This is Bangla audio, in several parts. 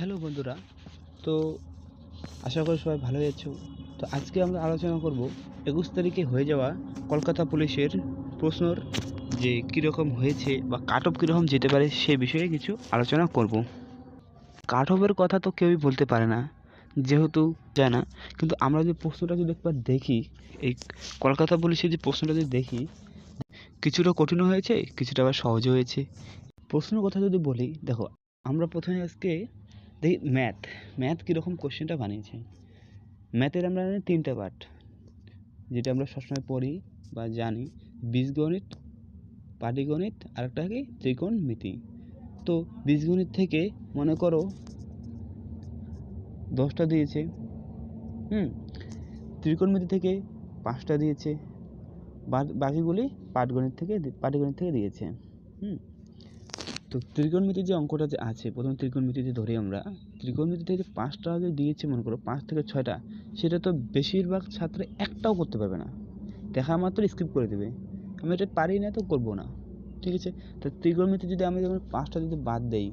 হ্যালো বন্ধুরা, তো আশা করি সবাই ভালোই আছো। তো আজকে আমরা আলোচনা করব ২১ তারিখে হয়ে যাওয়া কলকাতা পুলিশের প্রশ্নর যে কীরকম হয়েছে বা কাট অফ কীরকম যেতে পারে সে বিষয়ে কিছু আলোচনা করব। কাট অফের কথা তো কেউই বলতে পারে না, যেহেতু যায় না, কিন্তু আমরা যে প্রশ্নটা যদি একবার দেখি, এই কলকাতা পুলিশের যে প্রশ্নটা যদি দেখি, কিছুটা কঠিনও হয়েছে, কিছুটা আবার সহজও হয়েছে। প্রশ্নের কথা যদি বলি, দেখো আমরা প্রথমে আজকে দেখি ম্যাথ কীরকম কোশ্চেনটা বানিয়েছে। ম্যাথের আমরা জানি ৩টা পার্ট, যেটা আমরা সবসময় পড়ি বা জানি: বীজগণিত, পাটিগণিত, আর একটা কি ত্রিকোণমিতি। তো বীজগণিত থেকে মনে করো 10টা দিয়েছে, ত্রিকোণমিতি থেকে 5টা দিয়েছে, বাকিগুলি পাটিগণিত থেকে দিয়েছে। তো ত্রিকোণমিতির যে অঙ্কটা যে আছে, প্রথম ত্রিকোণমিতিতে ধরি আমরা, ত্রিকোণমিতি থেকে 5টা যদি দিয়েছে মনে করো, 5 থেকে 6টা, সেটা তো বেশিরভাগ ছাত্র একটাও করতে পারবে না, দেখা মাত্র স্কিপ করে দেবে। আমি এটা পারি না তো করবো না, ঠিক আছে। তো ত্রিকোণমিতি যদি আমি যখন 5টা যদি বাদ দেই,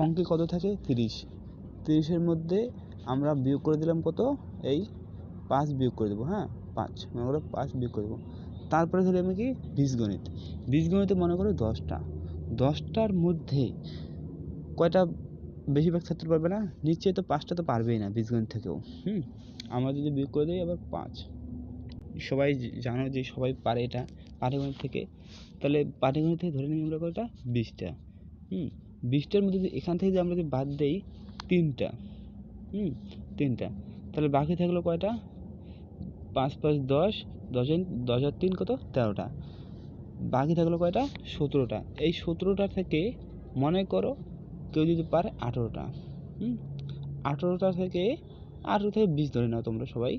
অঙ্কে কত থাকে? 30-এর মধ্যে আমরা বিয়োগ করে দিলাম কত? এই 5 বিয়োগ করে দেবো, 5 মনে করো 5 বিয়োগ করে দেবো। তারপরে ধরি আমি কি বীজগণিতে মনে করো 10টার মধ্যে কয়টা বেশিরভাগ ছাত্র পারবে না? নিশ্চয়ই তো 5টা তো পারবেই না বীজগণিত থেকেও। আমরা যদি বিয়োগ করে দিই আবার 5, সবাই জানো যে সবাই পারে এটা পাটিগণিত থেকে। তাহলে পাটিগণিত থেকে ধরে নিই আমরা কয়টা? 20টা। 20টার মধ্যে যদি এখান থেকে আমরা যদি বাদ দেই 3টা, 3টা, তাহলে বাকি থাকলো কয়টা? 5 5 10, 10 আর 3 কত? 13টা। বাকি থাকলো কয়টা? 17টা। এই 17টা থেকে মনে করো কেউ যদি পারে 18টা, 18টা থেকে 20 ধরে নাও তোমরা সবাই।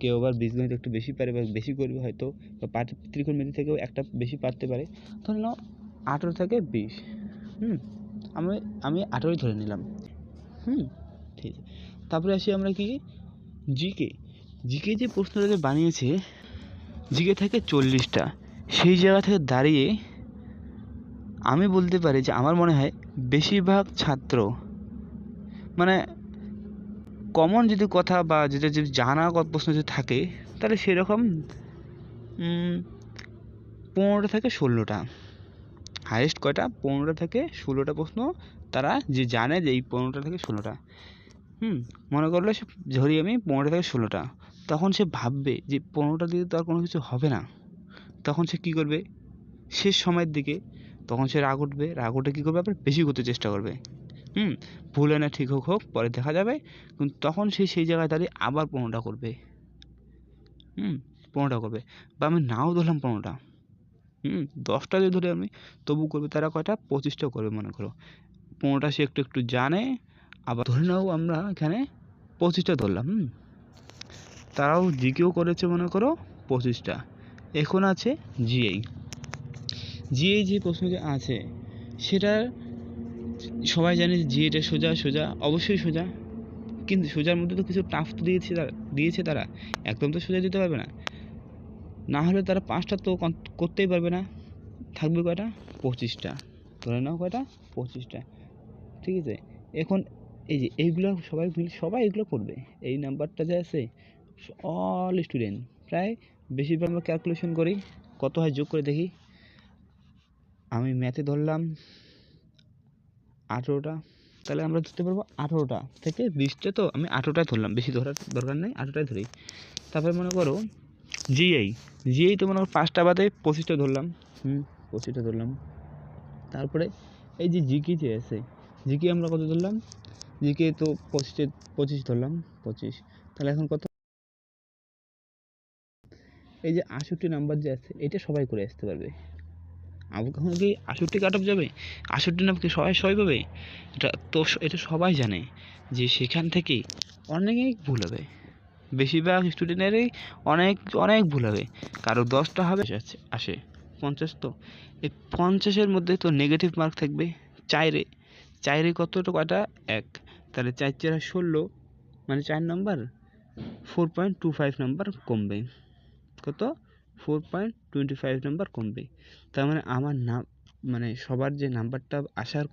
কেউ আবার বীজগণিত একটু বেশি পারে বা বেশি করবে হয়তো, বা ত্রিকোণমিতি থেকেও একটা বেশি পারতে পারে। ধরে নাও 18 থেকে 20, আমি 18ই ধরে নিলাম। ঠিক আছে। তারপরে আসি আমরা কি? জিকে যে প্রশ্নটা যে বানিয়েছে, জিকে থেকে 40টা, সেই জায়গা থেকে দাঁড়িয়ে আমি বলতে পারি যে আমার মনে হয় বেশিরভাগ ছাত্র, মানে কমন যদি কথা বা যেটা যদি জানা প্রশ্ন যদি থাকে, তাহলে সেরকম 15টা থেকে 16টা, হাইয়েস্ট কয়টা? 15টা থেকে 16টা প্রশ্ন তারা যে জানে যে এই 15টা থেকে 16টা। মনে করলে সে ধরি আমি 15টা থেকে 16টা, তখন সে ভাববে যে 15টা দিয়ে তো আর কোনো কিছু হবে না। তখন সে কী করবে? শেষ সময়ের দিকে তখন সে রাগ উঠে কী করবে? আবার বেশি করতে চেষ্টা করবে। ভুল হয় না, ঠিক হোক পরে দেখা যাবে, কিন্তু তখন সে সেই জায়গায় দাঁড়িয়ে আবার 15টা করবে। 15টা করবে, বা আমি নাও ধরলাম 15টা, 10টা যদি ধরে আমি, তবু করবে তারা কয়টা? 25টা করবে। মনে করো 15টা সে একটু একটু জানে, আবার ধরে নাও আমরা এখানে 25টা ধরলাম। তারাও জিকেও করেছে মনে করো 25টা। এখন আছে জিএই যে প্রশ্ন যে আছে, সেটা সবাই জানে যে জিএটা সোজা, অবশ্যই সোজা, কিন্তু সোজার মধ্যে তো কিছু টাফ তো দিয়েছে তারা, একদম তো সোজা দিতে পারবে না। না হলে তারা 5টা তো করতেই পারবে না, থাকবে কয়টা? 25টা। ধরে নাও কয়টা? 25টা, ঠিক আছে। এখন এই যে এইগুলো সবাই এগুলো করবে। এই নাম্বারটা যে আছে, অল স্টুডেন্ট প্রায় বেশিরভাগ আমরা ক্যালকুলেশন করি, কত হয় যোগ করে দেখি। আমি ম্যাথে ধরলাম 18টা, তাহলে আমরা ধরতে পারবো 18টা থেকে 20টা, তো আমি 18টাই ধরলাম, বেশি ধরার দরকার নেই, 18টাই ধরি। তারপরে মনে করো জিএই তো মনে করো 5টা বাদে 25টা ধরলাম, 25টা ধরলাম। তারপরে এই যে জিকে যে আছে, জিকে আমরা কত ধরলাম? জিকে তো 25 ধরলাম, 25। তাহলে এখন কত? এই যে 68 নাম্বার যে আছে, এটা সবাই করে আসতে পারবে। কখনো কি 68 কাট অফ যাবে? 68 নাম্বার কি সবাই পাবে? এটা সবাই জানে যে সেখান থেকে অনেকেই ভুল হবে, বেশিরভাগ স্টুডেন্টেরই অনেক ভুল হবে। কারো 10টা হবে, আসে 50, তো এই 50-এর মধ্যে তো নেগেটিভ মার্ক থাকবে 4-এ কতটা? কয়টা? 1, তাহলে 4 4 16, মানে 4 নাম্বার 4.25 নাম্বার কমবে। কত? 4.25 নাম্বার কমবে। তার মানে আমার মানে সবার যে নাম্বারটা আসার